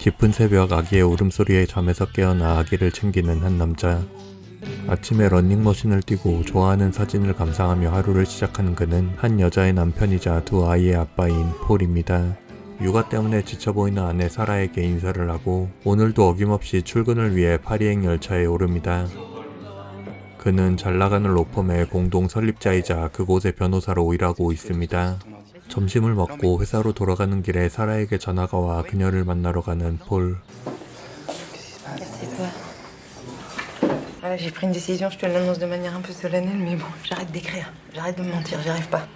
깊은 새벽 아기의 울음소리에 잠에서 깨어나 아기를 챙기는 한 남자. 아침에 러닝머신을 뛰고 좋아하는 사진을 감상하며 하루를 시작하는 그는 한 여자의 남편이자 두 아이의 아빠인 폴입니다. 육아 때문에 지쳐 보이는 아내 사라에게 인사를 하고 오늘도 어김없이 출근을 위해 파리행 열차에 오릅니다. 그는 잘나가는 로펌의 공동 설립자이자 그곳의 변호사로 일하고 있습니다. 점심을 먹고 회사로 돌아가는 길에 사라에게 전화가 와 그녀를 만나러 가는 폴. Voilà, j'ai pris une décision, je te l'annonce de manière un peu solennelle, mais bon, j'arrête d'écrire, j'arrête de me mentir, j'y arrive pas.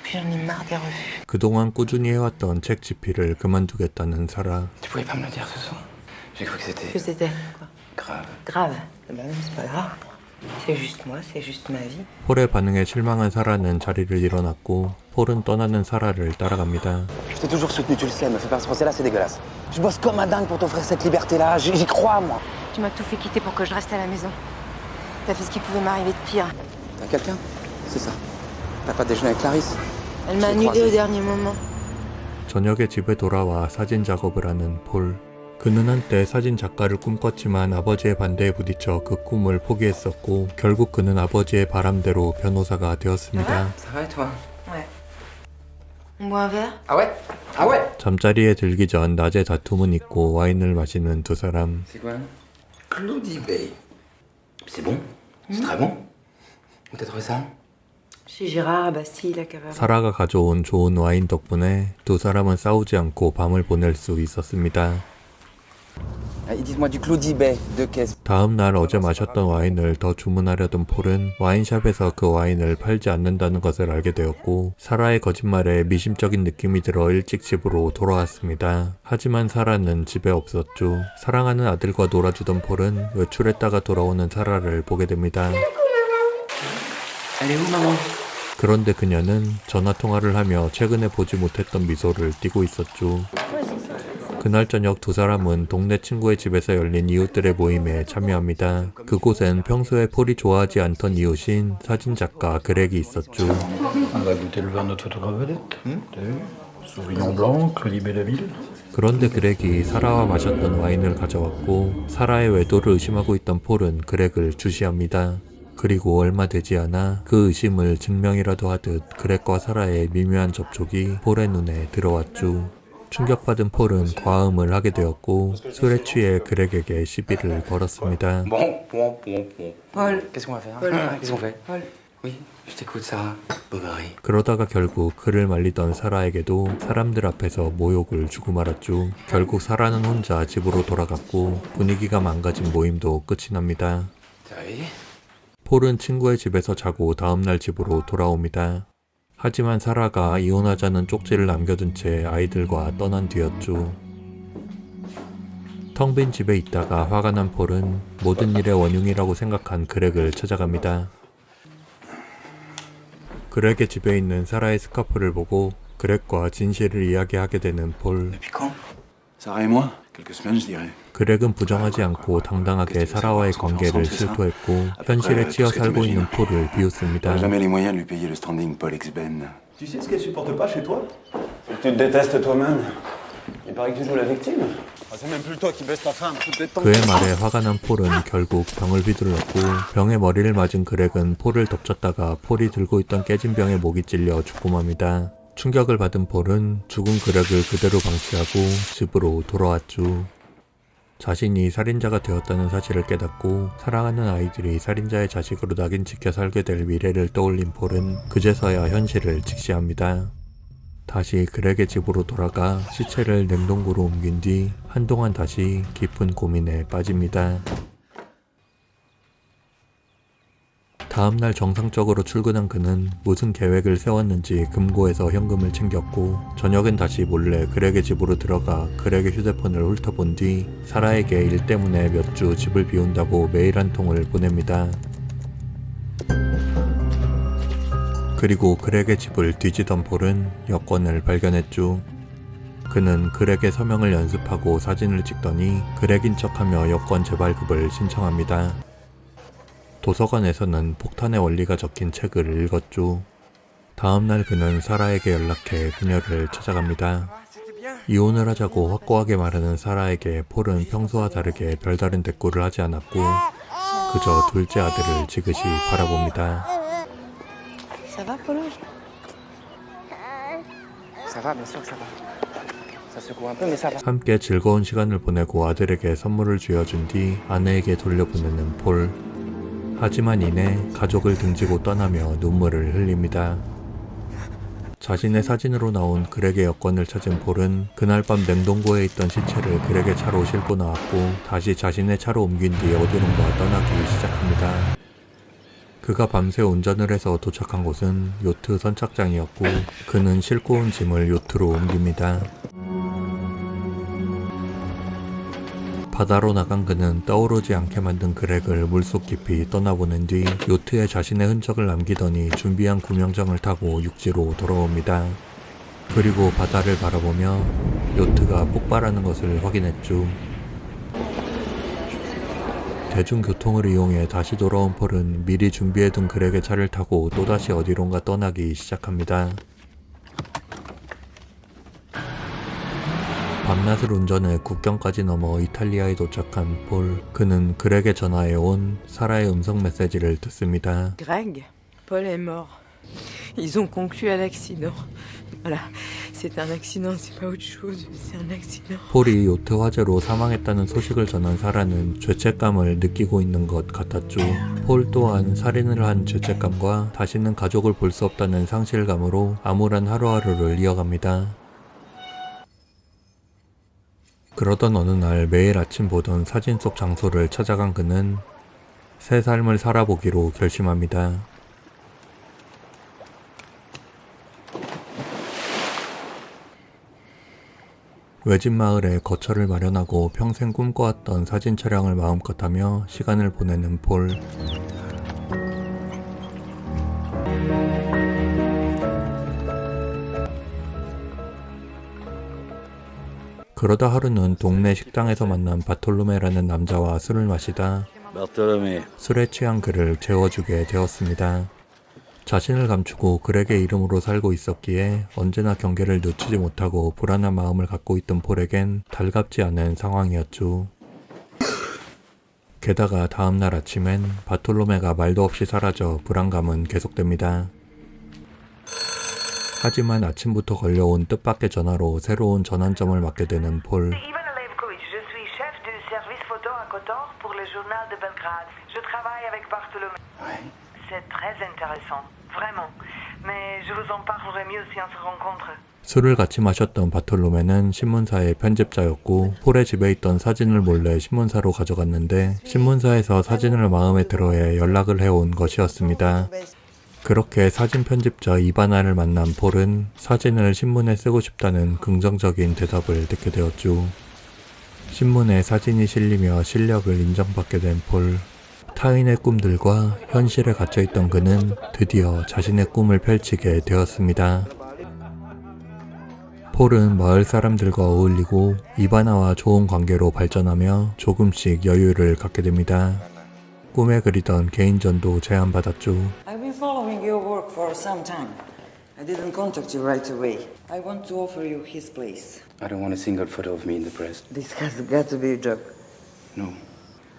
Puis j'en ai marre des refus. 그동안 꾸준히 해왔던 책 집필을 그만두겠다는 사라. Tu pouvais pas me le dire ce soir? J'ai cru que c'était... Que c'était quoi? grave. Grave. Bah non, c'est pas grave. C'est juste moi, c'est juste ma vie. 폴의 반응에 실망한 사라는 자리를 일어났고 폴은 떠나는 사라를 따라갑니다. Je t'ai toujours soutenu, tu le sais, me fais pas ce procès-là, c'est dégueulasse. Je bosse comme un dingue pour t'offrir cette liberté-là, j'y crois, moi. Tu m'as tout fait quitter pour que je reste à la maison. T'as fait ce qui pouvait m'arriver de pire. T'as quelqu'un? C'est ça. T'as pas déjeuné avec Clarisse? Elle m'a annulé au dernier moment. 저녁에 집에 돌아와 사진 작업을 하는 폴. 그는 한때 사진 작가를 꿈꿨지만 아버지의 반대에 부딪혀 그 꿈을 포기했었고 결국 그는 아버지의 바람대로 변호사가 되었습니다. Ça va et toi? Ouais. On boit un verre? Ah ouais? Ah ouais? 잠자리에 들기 전 낮에 다툼은 있고 와인을 마시는 두 사람. C'est quoi? Claudie Bay. C'est bon? C'est très bon? Où t'as trouvé ça? Chez Gérard, à Bastille, à Caverne. 사라가 가져온 좋은 와인 덕분에 두 사람은 싸우지 않고 밤을 보낼 수 있었습니다. Dites-moi du Claudie Bay, deux caisses. 다음 날 어제 마셨던 와인을 더 주문하려던 폴은 와인샵에서 그 와인을 팔지 않는다는 것을 알게 되었고 사라의 거짓말에 미심쩍은 느낌이 들어 일찍 집으로 돌아왔습니다. 하지만 사라는 집에 없었죠. 사랑하는 아들과 놀아주던 폴은 외출했다가 돌아오는 사라를 보게 됩니다. Elle est où, maman? 그런데 그녀는 전화통화를 하며 최근에 보지 못했던 미소를 띠고 있었죠. 그날 저녁 두 사람은 동네 친구의 집에서 열린 이웃들의 모임에 참여합니다. 그곳엔 평소에 폴이 좋아하지 않던 이웃인 사진작가 그렉이 있었죠. On va goûter le vin de notre photographe vedette. T'as vu? Sauvignon blanc, Claudie Belleville. 그런데 그렉이 사라와 마셨던 와인을 가져왔고 사라의 외도를 의심하고 있던 폴은 그렉을 주시합니다. 그리고 얼마 되지 않아 그 의심을 증명이라도 하듯 그렉과 사라의 미묘한 접촉이 폴의 눈에 들어왔죠. 충격받은 폴은 과음을 하게 되었고 술에 취해 그렉에게 시비를 걸었습니다. Bon, bon, bon, bon. Paul. Qu'est-ce qu'on va faire? Paul. Qu'est-ce qu'on fait? Paul. Oui, je t'écoute, Sarah. Bovary. 그러다가 결국 그를 말리던 사라에게도 사람들 앞에서 모욕을 주고 말았죠. 결국 사라는 혼자 집으로 돌아갔고 분위기가 망가진 모임도 끝이 납니다. T'es réveillé? 폴은 친구의 집에서 자고 다음날 집으로 돌아옵니다. 하지만 사라가 이혼하자는 쪽지를 남겨둔 채 아이들과 떠난 뒤였죠. 텅 빈 집에 있다가 화가 난 폴은 모든 일의 원흉이라고 생각한 그렉을 찾아갑니다. 그렉의 집에 있는 사라의 스카프를 보고 그렉과 진실을 이야기하게 되는 폴. Depuis quand? Sarah et moi? Quelques semaines, je dirais. 그렉은 부정하지 않고 당당하게 사라와의 관계를 실토했고 현실에 치여 살고 있는 폴을 비웃습니다. T'auras jamais les moyens de lui payer le standing Paul Exben. Tu sais ce qu'elle supporte pas chez toi? C'est que tu te détestes toi-même. Il paraît que tu joues la victime. Ah, c'est même plus toi qui baisse ta femme. 그의 말에 화가 난 폴은 결국 병을 휘둘렀고 병에 머리를 맞은 그렉은 폴을 덮쳤다가 폴이 들고 있던 깨진 병에 목이 찔려 죽고 맙니다. 충격을 받은 폴은 죽은 그렉을 그대로 방치하고 집으로 돌아왔죠. 자신이 살인자가 되었다는 사실을 깨닫고 사랑하는 아이들이 살인자의 자식으로 낙인 찍혀 살게 될 미래를 떠올린 폴은 그제서야 현실을 직시합니다. 다시 그렉의 집으로 돌아가 시체를 냉동고로 옮긴 뒤 한동안 다시 깊은 고민에 빠집니다. 다음날 정상적으로 출근한 그는 무슨 계획을 세웠는지 금고에서 현금을 챙겼고 저녁엔 다시 몰래 그렉의 집으로 들어가 그렉의 휴대폰을 훑어본 뒤 사라에게 일 때문에 몇 주 집을 비운다고 메일 한 통을 보냅니다. 그리고 그렉의 집을 뒤지던 폴은 여권을 발견했죠. 그는 그렉의 서명을 연습하고 사진을 찍더니 그렉인 척하며 여권 재발급을 신청합니다. 도서관에서는 폭탄의 원리가 적힌 책을 읽었죠. 다음날 그는 사라에게 연락해 그녀를 찾아갑니다. 이혼을 하자고 확고하게 말하는 사라에게 폴은 평소와 다르게 별다른 대꾸를 하지 않았고 그저 둘째 아들을 지그시 바라봅니다. Ça va, Polo? Ça va, bien sûr que ça va. Ça secoue un peu, mais ça va. 함께 즐거운 시간을 보내고 아들에게 선물을 쥐어준 뒤 아내에게 돌려보내는 폴. 하지만 이내 가족을 등지고 떠나며 눈물을 흘립니다. 자신의 사진으로 나온 그렉의 여권을 찾은 폴은 그날 밤 냉동고에 있던 시체를 그렉의 차로 싣고 나왔고 다시 자신의 차로 옮긴 뒤 어디론가 떠나기 시작합니다. 그가 밤새 운전을 해서 도착한 곳은 요트 선착장이었고 그는 싣고 온 짐을 요트로 옮깁니다. 바다로 나간 그는 떠오르지 않게 만든 그렉을 물속 깊이 떠나보낸 뒤 요트에 자신의 흔적을 남기더니 준비한 구명정을 타고 육지로 돌아옵니다. 그리고 바다를 바라보며 요트가 폭발하는 것을 확인했죠. 대중교통을 이용해 다시 돌아온 폴은 미리 준비해둔 그렉의 차를 타고 또다시 어디론가 떠나기 시작합니다. 밤낮을 운전해 국경까지 넘어 이탈리아에 도착한 폴. 그는 그렉에 전화해온 사라의 음성 메시지를 듣습니다. Greg, Paul est mort. Ils ont conclu à l'accident. Voilà, c'est un accident, c'est pas autre chose, c'est un accident. 폴이 요트 화재로 사망했다는 소식을 전한 사라는 죄책감을 느끼고 있는 것 같았죠. 폴 또한 살인을 한 죄책감과 다시는 가족을 볼 수 없다는 상실감으로 암울한 하루하루를 이어갑니다. 그러던 어느 날 매일 아침 보던 사진 속 장소를 찾아간 그는 새 삶을 살아보기로 결심합니다. 외진 마을에 거처를 마련하고 평생 꿈꿔왔던 사진 촬영을 마음껏 하며 시간을 보내는 폴. 그러다 하루는 동네 식당에서 만난 바톨로메라는 남자와 술을 마시다 Bartolomé. 술에 취한 그를 재워주게 되었습니다. 자신을 감추고 그렉의 이름으로 살고 있었기에 언제나 경계를 늦추지 못하고 불안한 마음을 갖고 있던 폴에겐 달갑지 않은 상황이었죠. 게다가 다음날 아침엔 바톨로메가 말도 없이 사라져 불안감은 계속됩니다. 하지만 아침부터 걸려온 뜻밖의 전화로 새로운 전환점을 맞게 되는 폴. Ivana Levkovic, je suis chef du service photo à Kotor pour le journal de Belgrade. Je travaille avec Bartolomé. C'est très intéressant, vraiment. Mais je vous en parlerai mieux si on se rencontre. 술을 같이 마셨던 바톨로메는 신문사의 편집자였고 폴의 집에 있던 사진을 몰래 신문사로 가져갔는데 신문사에서 사진을 마음에 들어해 연락을 해온 것이었습니다. 그렇게 사진 편집자 이바나를 만난 폴은 사진을 신문에 쓰고 싶다는 긍정적인 대답을 듣게 되었죠. 신문에 사진이 실리며 실력을 인정받게 된 폴. 타인의 꿈들과 현실에 갇혀있던 그는 드디어 자신의 꿈을 펼치게 되었습니다. 폴은 마을 사람들과 어울리고 이바나와 좋은 관계로 발전하며 조금씩 여유를 갖게 됩니다. 꿈에 그리던 개인전도 제안받았죠. I've been following your work for some time. I didn't contact you right away. I want to offer you his place. I don't want a single photo of me in the press. This has got to be a joke. No.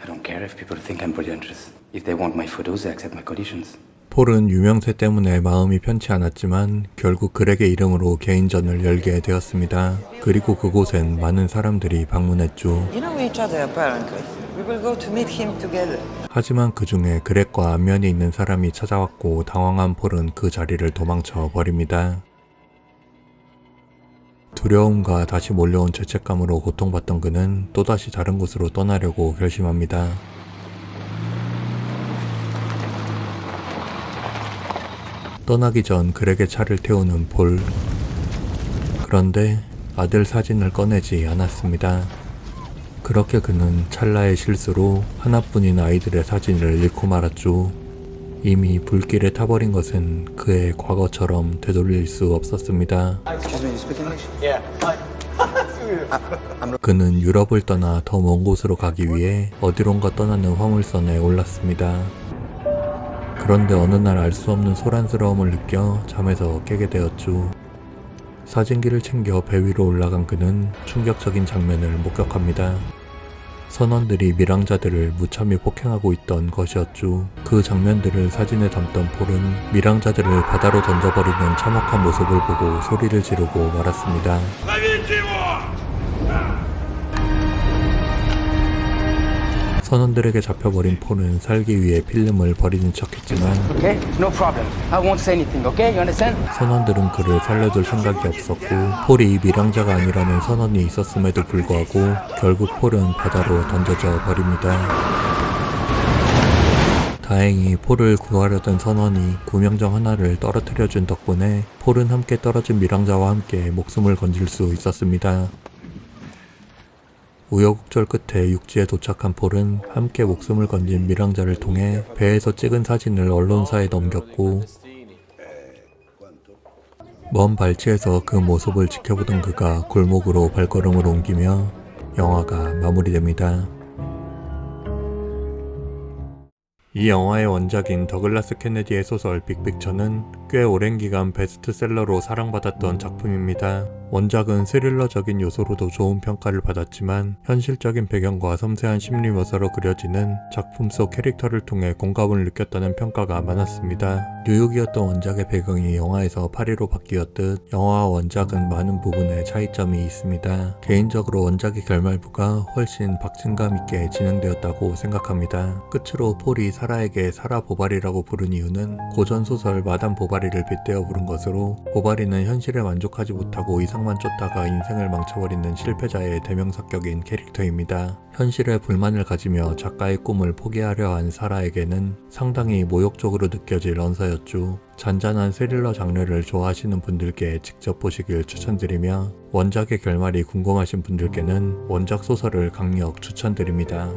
I don't care if people think I'm pretentious. If they want my photos, they accept my conditions. 폴은 유명세 때문에 마음이 편치 않았지만 결국 그렉의 이름으로 개인전을 열게 되었습니다. 그리고 그곳엔 많은 사람들이 방문했죠. You know each other apparently. We will go to meet him together. 하지만 그 중에 그렉과 안면이 있는 사람이 찾아왔고 당황한 폴은 그 자리를 도망쳐 버립니다. 두려움과 다시 몰려온 죄책감으로 고통받던 그는 또다시 다른 곳으로 떠나려고 결심합니다. 떠나기 전 그렉의 차를 태우는 폴. 그런데 아들 사진을 꺼내지 않았습니다. 그렇게 그는 찰나의 실수로 하나뿐인 아이들의 사진을 잃고 말았죠. 이미 불길에 타버린 것은 그의 과거처럼 되돌릴 수 없었습니다. 그는 유럽을 떠나 더 먼 곳으로 가기 위해 어디론가 떠나는 화물선에 올랐습니다. 그런데 어느 날 알 수 없는 소란스러움을 느껴 잠에서 깨게 되었죠. 사진기를 챙겨 배 위로 올라간 그는 충격적인 장면을 목격합니다. 선원들이 밀항자들을 무참히 폭행하고 있던 것이었죠. 그 장면들을 사진에 담던 폴은 밀항자들을 바다로 던져버리는 참혹한 모습을 보고 소리를 지르고 말았습니다. 선원들에게 잡혀버린 폴은 살기 위해 필름을 버리는 척했지만 Okay? No problem. I won't say anything, okay? You understand? 선원들은 그를 살려둘 생각이 없었고 폴이 밀항자가 아니라는 선언이 있었음에도 불구하고 결국 폴은 바다로 던져져 버립니다. 다행히 폴을 구하려던 선원이 구명정 하나를 떨어뜨려준 덕분에 폴은 함께 떨어진 밀항자와 함께 목숨을 건질 수 있었습니다. 우여곡절 끝에 육지에 도착한 폴은 함께 목숨을 건진 밀항자를 통해 배에서 찍은 사진을 언론사에 넘겼고 먼 발치에서 그 모습을 지켜보던 그가 골목으로 발걸음을 옮기며 영화가 마무리됩니다. 이 영화의 원작인 더글라스 케네디의 소설 빅픽처는 꽤 오랜 기간 베스트셀러로 사랑받았던 작품입니다. 원작은 스릴러적인 요소로도 좋은 평가를 받았지만 현실적인 배경과 섬세한 심리 묘사로 그려지는 작품 속 캐릭터를 통해 공감을 느꼈다는 평가가 많았습니다. 뉴욕이었던 원작의 배경이 영화에서 파리로 바뀌었듯 영화와 원작은 많은 부분에 차이점이 있습니다. 개인적으로 원작의 결말부가 훨씬 박진감 있게 진행되었다고 생각합니다. 끝으로 폴이 사라에게 사라 보바리라고 부른 이유는 고전소설 마담 보바리를 빗대어 부른 것으로 보바리는 현실에 만족하지 못하고 이상만 쫓다가 인생을 망쳐버리는 실패자의 대명사격인 캐릭터입니다. 현실에 불만을 가지며 작가의 꿈을 포기하려 한 사라에게는 상당히 모욕적으로 느껴질 언사였죠. 잔잔한 스릴러 장르를 좋아하시는 분들께 직접 보시길 추천드리며 원작의 결말이 궁금하신 분들께는 원작 소설을 강력 추천드립니다.